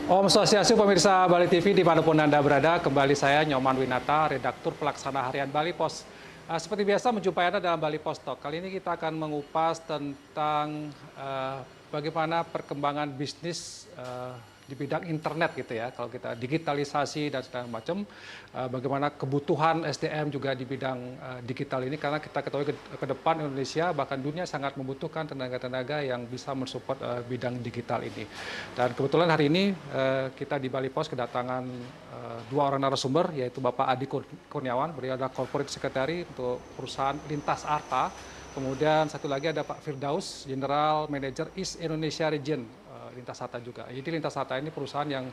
Om Swastiastu pemirsa Bali TV dimanapun Anda berada, kembali saya Nyoman Winata, Redaktur Pelaksana Harian Bali Pos. Seperti biasa menjumpai Anda dalam Bali Pos Talk. Kali ini kita akan mengupas tentang bagaimana perkembangan bisnis di bidang internet gitu ya. Kalau kita digitalisasi dan segala macam, bagaimana kebutuhan SDM juga di bidang digital ini, karena kita ketahui ke depan Indonesia bahkan dunia sangat membutuhkan tenaga-tenaga yang bisa mensupport bidang digital ini. Dan kebetulan hari ini kita di Bali Pos kedatangan dua orang narasumber, yaitu Bapak Adi Kurniawan, beliau adalah Corporate Secretary untuk perusahaan Lintas Arta. Kemudian satu lagi ada Pak Firdaus, General Manager East Indonesia Region Lintas Arta juga. Jadi Lintas Arta ini perusahaan yang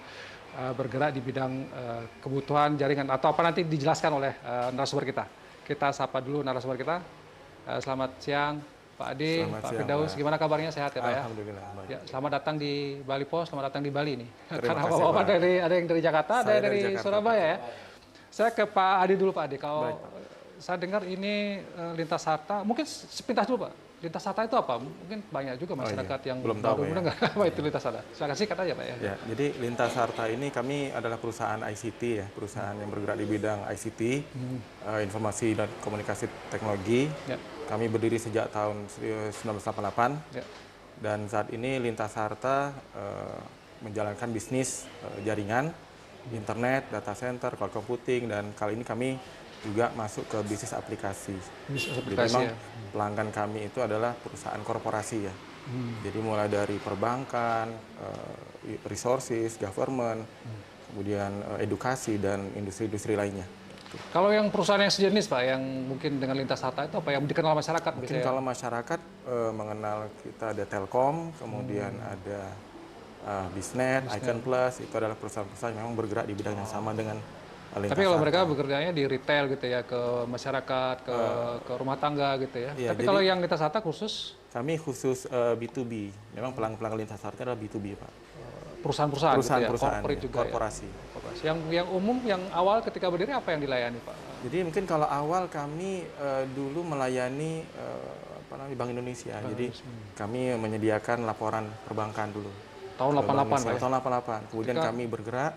bergerak di bidang kebutuhan jaringan atau apa nanti dijelaskan oleh narasumber kita. Kita sapa dulu narasumber kita. Selamat siang Pak Ade, Pak Firdaus. Gimana kabarnya, sehat ya Pak ya? Alhamdulillah. Baik. Ya, selamat datang di Bali Pos, selamat datang di Bali nih. Terima Karena kasih, Bapak Pak. ada yang dari Jakarta, ada yang dari Jakarta. Surabaya ya. Saya ke Pak Ade dulu Pak Ade. Kalau Baik, Pak. saya dengar ini Lintas Arta, mungkin sepintas dulu Pak. Lintas Arta itu apa? Mungkin banyak juga masyarakat yang belum tahu ya. mendengar apa itu Lintas Arta. Silakan singkat aja Pak ya. Ya, jadi Lintas Arta ini kami adalah perusahaan ICT ya, perusahaan yang bergerak di bidang ICT, informasi dan komunikasi teknologi. Ya. Kami berdiri sejak tahun 1988 Ya. dan saat ini Lintas Arta menjalankan bisnis jaringan, internet, data center, cloud computing, dan kali ini kami juga masuk ke bisnis aplikasi. Bisnis Jadi aplikasi memang ya. pelanggan kami itu adalah perusahaan korporasi ya. Jadi mulai dari perbankan, resources, government, kemudian edukasi dan industri-industri lainnya. Kalau yang perusahaan yang sejenis Pak, yang mungkin dengan Lintas Arta itu apa yang dikenal masyarakat? Mungkin biasanya? kalau masyarakat mengenal kita ada Telkom, kemudian ada Bisnet, Icon Plus, itu adalah perusahaan-perusahaan yang memang bergerak di bidang yang sama dengan Lintas Tapi kalau Arta. mereka bekerjanya di retail gitu ya, ke masyarakat, ke rumah tangga gitu ya. Iya, Tapi jadi- kalau yang Lintas Arta khusus Kami khusus B2B, memang pelanggan Lintas Arta adalah B2B Pak. perusahaan-perusahaan gitu ya, Perusahaan-perusahaan, corporate ya, juga korporasi. ya. Korporasi. Yang umum, yang awal ketika berdiri apa yang dilayani Pak? Jadi mungkin kalau awal kami dulu melayani Bank Indonesia. Jadi kami menyediakan laporan perbankan dulu. Tahun Ke Bank 88 Pak Indonesia, ya? Tahun 88. Kemudian Ketika- kami bergerak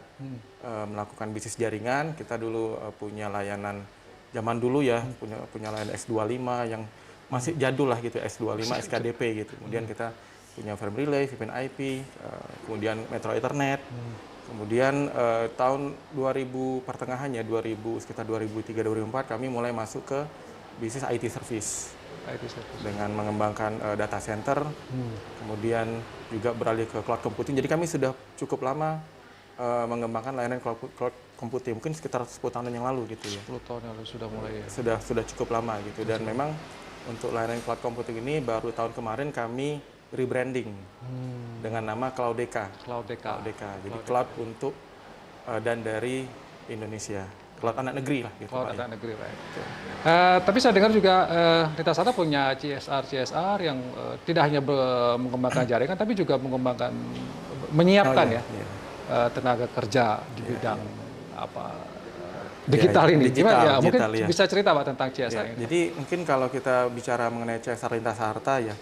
melakukan bisnis jaringan. Kita dulu punya layanan zaman dulu ya, punya layanan S25 yang masih jadul lah gitu, S25, SKDP gitu. Kemudian kita punya Firm Relay, VPN IP, kemudian Metro Ethernet. Kemudian tahun 2000 pertengahannya, sekitar 2003-2004 kami mulai masuk ke bisnis IT service IT service. dengan mengembangkan data center, kemudian juga beralih ke cloud computing. Jadi kami sudah cukup lama mengembangkan layanan cloud computing, mungkin sekitar 10 tahun yang lalu gitu ya. 10 tahun yang lalu sudah mulai ya. Sudah cukup lama gitu, dan memang untuk layanan cloud computing ini baru tahun kemarin kami rebranding dengan nama Cloudeka. Cloudeka. Jadi cloud untuk dan dari Indonesia, cloud anak negeri lah gitu Cloud Pak, ya. anak negeri Pak. Tapi saya dengar juga Lintas Arta punya CSR yang tidak hanya mengembangkan jaringan, tapi juga mengembangkan, menyiapkan Oh, iya, ya iya. tenaga kerja di bidang digital Iya, ini. digital, Gimana ya? Mungkin digital, ya. bisa cerita Pak tentang CSR Ya, ini. jadi mungkin kalau kita bicara mengenai CSR Lintas Arta ya,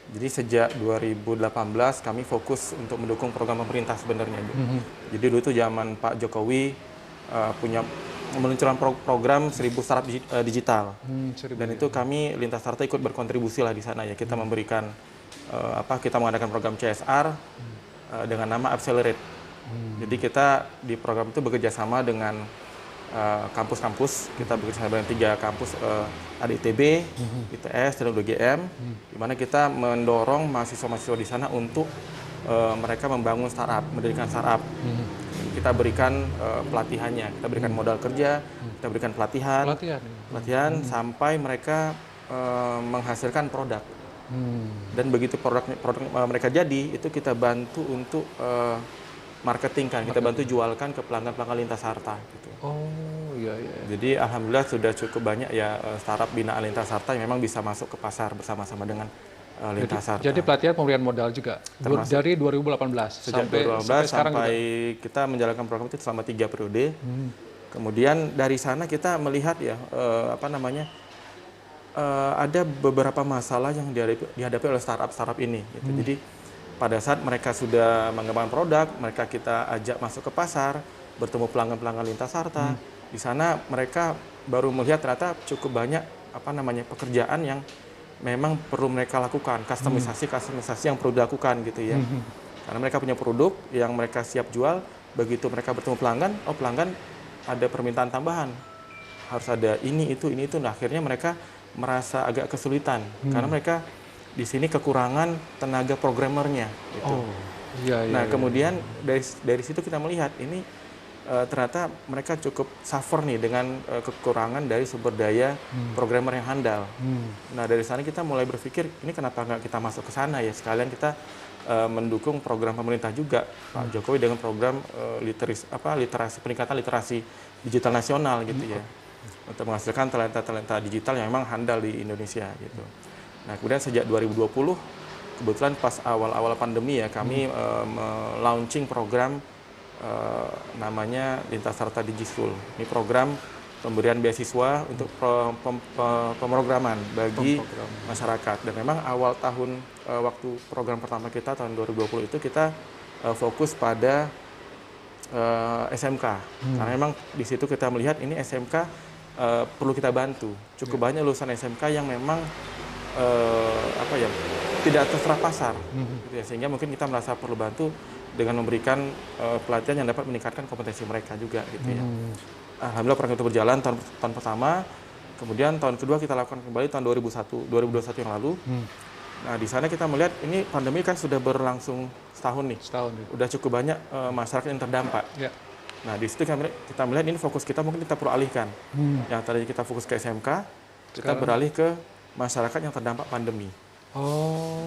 jadi sejak 2018 kami fokus untuk mendukung program pemerintah sebenarnya. Jadi dulu itu zaman Pak Jokowi punya meluncurkan program 1000 startup digital. Dan itu kami Lintas Arta ikut berkontribusi lah di sana ya. Kita memberikan kita mengadakan program CSR dengan nama Accelerate. Jadi kita di program itu bekerja sama dengan kampus-kampus. Kita bekerja sama dengan 3 kampus, ada ITB, ITS, dan UGM, di mana kita mendorong mahasiswa-mahasiswa di sana untuk mereka membangun startup, mendirikan startup. Kita berikan pelatihannya, kita berikan modal kerja, kita berikan pelatihan sampai mereka menghasilkan produk. Dan begitu produk mereka jadi, itu kita bantu untuk marketingkan, kita bantu jualkan ke pelanggan-pelanggan Lintas Arta gitu. Oh iya. Jadi alhamdulillah sudah cukup banyak ya startup binaan Lintas Arta yang memang bisa masuk ke pasar bersama-sama dengan Lintas Arta. Jadi pelatihan pemberian modal juga dari 2018 Sejak sampai 2018 sekarang sampai juga. kita menjalankan program itu selama 3 periode. Kemudian dari sana kita melihat ya ada beberapa masalah yang dihadapi oleh startup ini gitu. Jadi pada saat mereka sudah mengembangkan produk, mereka kita ajak masuk ke pasar, bertemu pelanggan-pelanggan lintas harta. Di sana mereka baru melihat ternyata cukup banyak pekerjaan yang memang perlu mereka lakukan, kustomisasi yang perlu dilakukan gitu ya. Karena mereka punya produk yang mereka siap jual, begitu mereka bertemu pelanggan, pelanggan ada permintaan tambahan, harus ada ini itu. Nah, akhirnya mereka merasa agak kesulitan karena mereka di sini kekurangan tenaga programmernya. Gitu. Nah, kemudian dari situ kita melihat ini ternyata mereka cukup suffer nih dengan kekurangan dari sumber daya programmer yang handal. Nah, dari sana kita mulai berpikir ini kenapa nggak kita masuk ke sana ya, sekalian kita mendukung program pemerintah juga, Pak Jokowi dengan program peningkatan literasi digital nasional gitu ya, untuk menghasilkan talenta-talenta digital yang memang handal di Indonesia gitu. Nah, kemudian sejak 2020 kebetulan pas awal-awal pandemi ya kami launching program namanya Lintas Harta Digischool. Ini program pemberian beasiswa untuk pemrograman bagi masyarakat. Dan memang awal tahun waktu program pertama kita tahun 2020 itu kita fokus pada SMK. Karena memang di situ kita melihat ini SMK perlu kita bantu. Cukup banyak lulusan SMK yang memang tidak terserap pasar. Gitu ya. Sehingga mungkin kita merasa perlu bantu dengan memberikan pelatihan yang dapat meningkatkan kompetensi mereka juga gitu ya. Alhamdulillah program itu berjalan tahun pertama, kemudian tahun kedua kita lakukan kembali tahun 2021 yang lalu. Nah, di sana kita melihat ini pandemi kan sudah berlangsung setahun nih. Udah cukup banyak masyarakat yang terdampak. Nah, di situ kita melihat ini fokus kita mungkin kita perlu alihkan. Yang tadi kita fokus ke SMK, kita beralih ke masyarakat yang terdampak pandemi.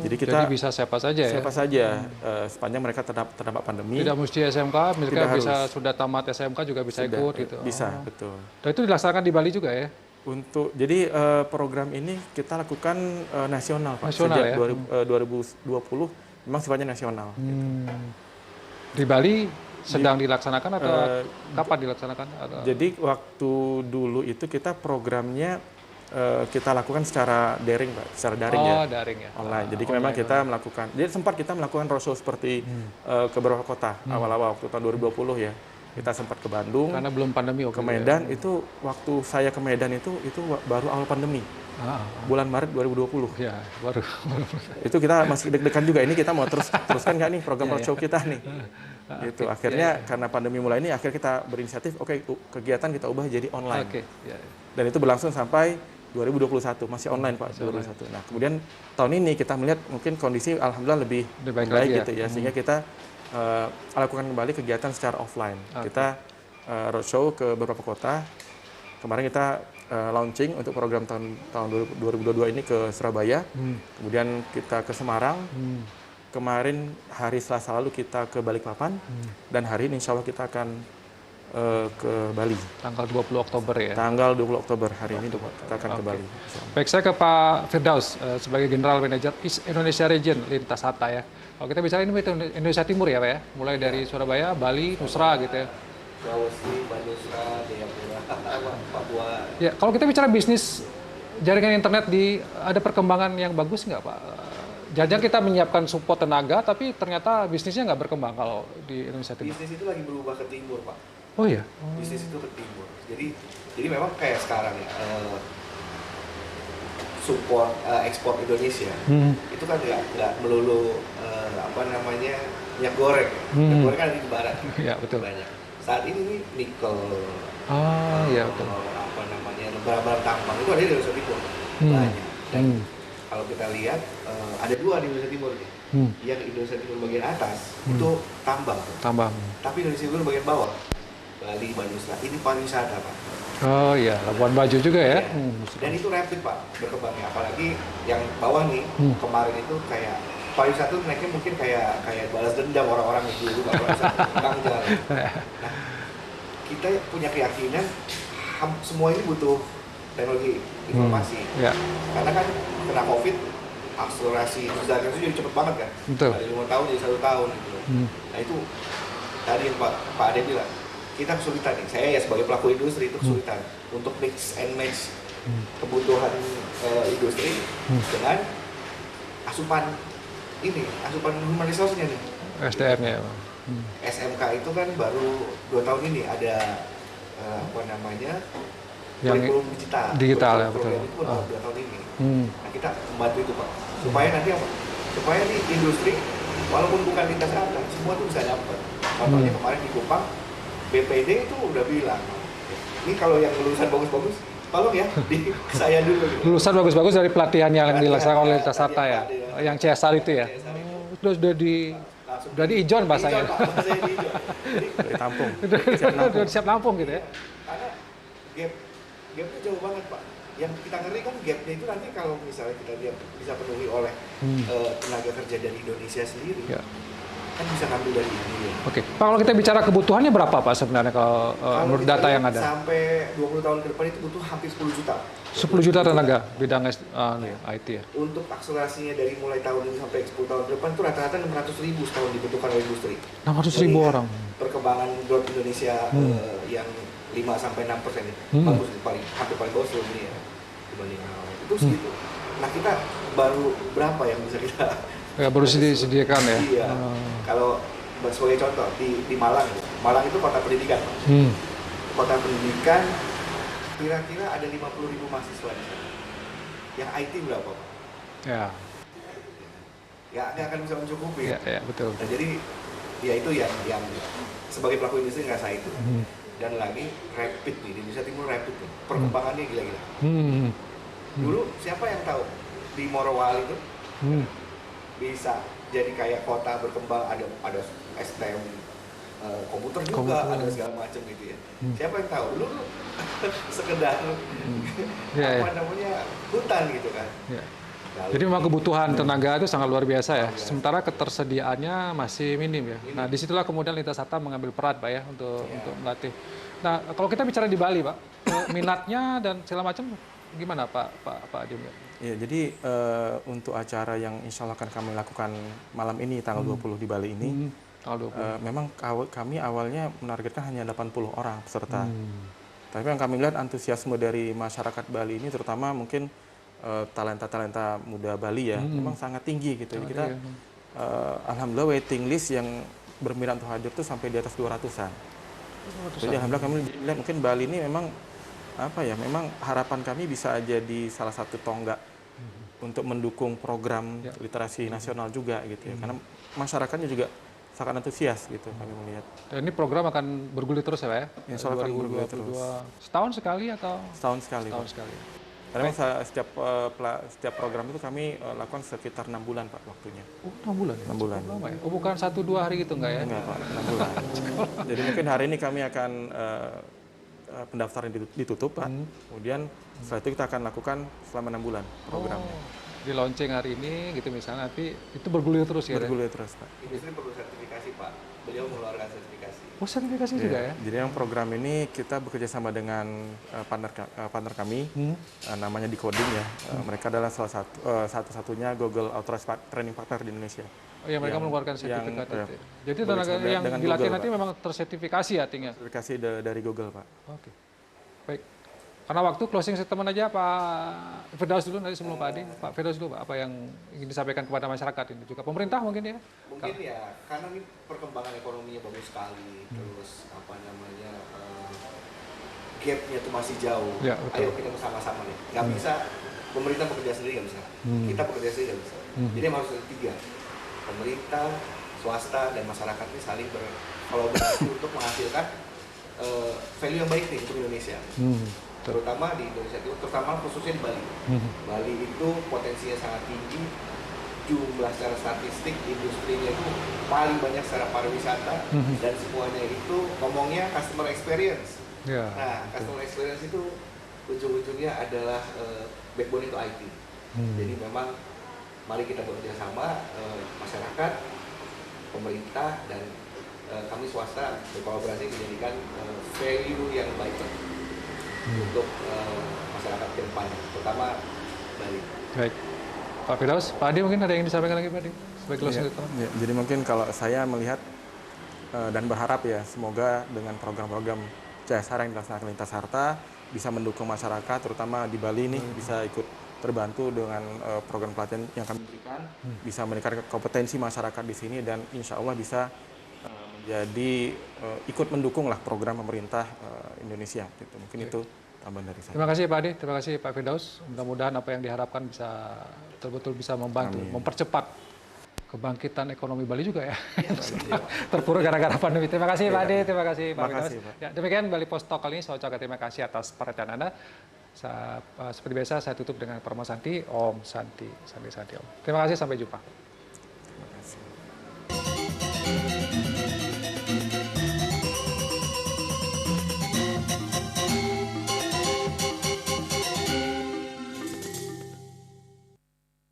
Jadi bisa siapa saja ya? Siapa saja, sepanjang mereka terdampak pandemi. Tidak mesti SMK, mereka bisa sudah tamat SMK juga bisa ikut gitu. Bisa, betul. Dan itu dilaksanakan di Bali juga ya? Jadi program ini kita lakukan nasional, Pak. Nasional sejak ya? 2020 memang sifatnya nasional. Gitu. Di Bali sedang dilaksanakan atau kapan dilaksanakan? Jadi waktu dulu itu kita programnya kita lakukan secara daring, Pak, secara daring ya. Daring ya. Online. Jadi memang kita melakukan. Jadi sempat kita melakukan roadshow seperti ke beberapa kota awal-awal waktu tahun 2020 ya. Kita sempat ke Bandung. Karena belum pandemi. Ke Medan itu waktu saya ke Medan itu baru awal pandemi. Bulan Maret 2020. Ya, baru. Itu kita masih deg-degan juga. Ini kita mau teruskan nggak nih program roadshow kita nih. Gitu. Akhirnya karena pandemi mulai ini, akhirnya kita berinisiatif. Kegiatan kita ubah jadi online. Dan itu berlangsung sampai 2021 masih online, Pak. 2021. Nah, kemudian tahun ini kita melihat mungkin kondisi alhamdulillah lebih baik gitu ya. Sehingga kita lakukan kembali kegiatan secara offline. Kita roadshow ke beberapa kota. Kemarin kita launching untuk program tahun 2022 ini ke Surabaya. Kemudian kita ke Semarang. Kemarin hari Selasa lalu kita ke Balikpapan. Dan hari ini insya Allah kita akan ke Bali. Tanggal 20 Oktober ya? Tanggal 20 Oktober hari ini kita akan ke Bali. Baik, saya ke Pak Firdaus sebagai General Manager East Indonesia Region Lintas Harta ya. Kalau kita bicara ini Indonesia Timur ya Pak ya? Mulai dari Surabaya, Bali, Nusra gitu ya. Sulawesi, Nusra, Jayapura, Papua. Ya, kalau kita bicara bisnis jaringan internet ada perkembangan yang bagus nggak Pak? Jangan kita menyiapkan support tenaga, tapi ternyata bisnisnya nggak berkembang kalau di Indonesia Timur. Bisnis itu lagi berubah ke timur, Pak. Oh iya? Bisnis itu ke timur. Jadi memang kayak sekarang ya, support ekspor Indonesia itu kan nggak melulu minyak goreng. Minyak goreng kan ada di barat. Iya, betul. Banyak. Saat ini nih nikel, iya betul. barang-barang tambang itu ada di Indonesia Timur. Banyak. Dan kalau kita lihat ada dua di Indonesia Timur nih. Yang Indonesia Timur bagian atas itu tambang. Tapi Indonesia Timur bagian bawah, Bali, Nusra, ini pariwisata, Pak. Oh iya, Labuan Bajo juga ya. Dan itu rapid, Pak, berkembangnya. Apalagi yang bawah nih, kemarin itu kayak pariwisata naiknya mungkin kayak balas dendam orang-orang yang dulu nggak pernah bisa jalan. Nah, kita punya keyakinan semua ini butuh teknologi informasi. Karena kan kena COVID, akselerasi digital itu jadi cepet banget kan. Dari 5 tahun jadi 1 tahun gitu. Nah itu tadi yang Pak Ade bilang, kita kesulitan nih. Saya ya sebagai pelaku industri itu kesulitan untuk mix and match kebutuhan industri dengan asupan ini asupan human resource-nya nih. SDM-nya ya. SMK itu kan baru 2 tahun ini ada apa namanya Yang kurikulum digital. digital ya, Kurikulum betul. itu pun baru 2 tahun ini. Hmm. Nah, kita membantu itu Pak, supaya nanti apa? Supaya di industri walaupun bukan lintas selatan, semua tuh bisa dapat. Contohnya kemarin di Kupang, BPD itu udah bilang, ini kalau yang lulusan bagus-bagus, tolong ya di saya dulu. Gitu. Lulusan bagus-bagus dari pelatihan yang Pelatihan, dilaksanakan oleh Lintas pelatihan Sarta ya, pelatihan. yang CSR itu ya. CSR itu. Langsung Udah di-ijon bahasanya. Pak, bahasanya di-ijon. Jadi, Ditampung. Udah siap nampung gitu ya. karena gapnya jauh banget Pak. Yang kita ngeri kan gapnya itu nanti kalau misalnya kita lihat bisa penuhi oleh tenaga kerja dari Indonesia sendiri, Ya. kan bisa ngambil dari ini. Ya. Oke, Pak, kalau kita bicara kebutuhannya berapa Pak sebenarnya kalau menurut kita data lihat yang ada? sampai 20 tahun ke depan itu butuh hampir 10 juta. 10 juta tenaga bidang IT ya. Untuk akselerasinya dari mulai tahun ini sampai 10 tahun ke depan itu rata-rata 600.000 setahun dibutuhkan oleh industri. 600.000 Jadi, orang. Perkembangan growth Indonesia yang 5-6% itu bagus, hampir paling bawah seluruh dunia dibanding itu segitu. Nah kita baru berapa yang bisa kita Ya baru disediakan ya. Iya. Kalau sebagai contoh di Malang itu kota pendidikan. Kota pendidikan kira-kira ada 50.000 mahasiswa di sana. Yang IT berapa Pak? Ya. Ya nggak akan bisa mencukupi. Ya, betul. Nah, jadi ya itu yang sebagai pelaku industri ngerasa itu. Dan lagi rapid nih, di Indonesia Timur rapid nih. Perkembangannya gila-gila. Dulu siapa yang tahu di Morowali itu bisa jadi kayak kota berkembang, ada STM komputer juga, ada segala macam gitu ya. Siapa yang tahu? Dulu sekedar apa namanya hutan gitu kan. Ya. Jadi memang kebutuhan tenaga itu sangat luar biasa ya. Sementara ketersediaannya masih minim ya. Nah disitulah kemudian Lintas Sarta mengambil peran Pak ya untuk melatih. Nah kalau kita bicara di Bali Pak, minatnya dan segala macam gimana Pak Adim? Ya, jadi untuk acara yang insya Allah akan kami lakukan malam ini tanggal 20 di Bali ini, memang kami awalnya menargetkan hanya 80 orang peserta. Tapi yang kami lihat antusiasme dari masyarakat Bali ini, terutama mungkin talenta-talenta muda Bali ya, memang sangat tinggi gitu. Jadi kita alhamdulillah waiting list yang berminat untuk hadir itu sampai di atas 200-an. Jadi alhamdulillah kami lihat mungkin Bali ini memang apa ya, memang harapan kami bisa jadi salah satu tonggak untuk mendukung program literasi nasional juga gitu ya. Karena masyarakatnya juga sangat antusias gitu kami melihat. Dan ini program akan bergulir terus ya Pak ya? Insya Allah akan bergulir terus. Setahun sekali atau? Setahun sekali. Setahun sekali. Karena setiap program itu kami lakukan sekitar 6 bulan Pak waktunya. Oh 6 bulan ya? 6 bulan. Lama ya? Oh bukan 1-2 hari gitu enggak ya? Enggak Pak, 6 bulan. Jadi mungkin hari ini kami akan pendaftaran ditutup Pak. Kemudian setelah itu kita akan lakukan selama 6 bulan programnya. Di launching hari ini gitu misalnya, nanti itu bergulir terus ya? Bergulir terus Pak. Industri perlu sertifikasi Pak. Beliau mengeluarkan sertifikasi. Oh sertifikasi juga ya? Jadi yang program ini kita bekerja sama dengan partner kami, namanya Decoding ya. Mereka adalah satu-satunya Google Authorized Training Partner di Indonesia. Oh ya mereka mengeluarkan sertifikat itu. Jadi tenaga yang dilatih Google, nanti Pak. memang tersertifikasi artinya? Sertifikasi dari Google Pak. Oke, baik. Karena waktu closing statement aja Pak Firdaus dulu nanti sebelum Pak Adi. Pak Firdaus dulu Pak, apa yang ingin disampaikan kepada masyarakat ini juga pemerintah mungkin ya? Mungkin ya, karena ini perkembangan ekonominya bagus sekali, terus apa namanya gapnya tuh masih jauh. Ya, betul. Ayo kita bersama-sama nih. Nggak bisa pemerintah bekerja sendiri nggak bisa. Kita bekerja sendiri nggak bisa. Jadi harus ada 3. Pemerintah, swasta, dan masyarakat ini saling berkolaborasi untuk menghasilkan value yang baik nih untuk Indonesia. Terutama di Indonesia itu, terutama khususnya di Bali. Bali itu potensinya sangat tinggi, jumlah secara statistik industrinya itu paling banyak secara pariwisata, dan semuanya itu ngomongnya customer experience. Nah, customer experience itu ujung-ujungnya adalah backbone itu IT. Jadi memang mari kita bekerja sama, masyarakat, pemerintah, dan kami swasta berkolaborasi menjadikan value yang baik untuk masyarakat ke depan, terutama Bali. Baik. Pak Firdaus, Pak Adi mungkin ada yang disampaikan lagi Pak Adi? Sebagai closing statement. Ya, jadi mungkin kalau saya melihat dan berharap ya, semoga dengan program-program CSR yang dilaksanakan Lintas Sarta bisa mendukung masyarakat, terutama di Bali ini bisa ikut terbantu dengan program pelatihan yang kami berikan, bisa meningkatkan kompetensi masyarakat di sini dan insya Allah bisa menjadi ikut mendukung lah program pemerintah Indonesia. Gitu. Mungkin itu tambahan dari saya. Terima kasih Pak Adi, terima kasih Pak Firdaus. Mudah-mudahan apa yang diharapkan bisa betul-betul bisa membantu, mempercepat kebangkitan ekonomi Bali juga ya. Terpuruk gara-gara pandemi. Terima kasih Pak Adi, terima kasih Pak Firdaus. Ya, demikian Bali Post Talk kali ini. Saya ucapkan terima kasih atas perhatian Anda. Seperti biasa saya tutup dengan Parma Santi, Om Santi, Santi Santi Om. Terima kasih, sampai jumpa.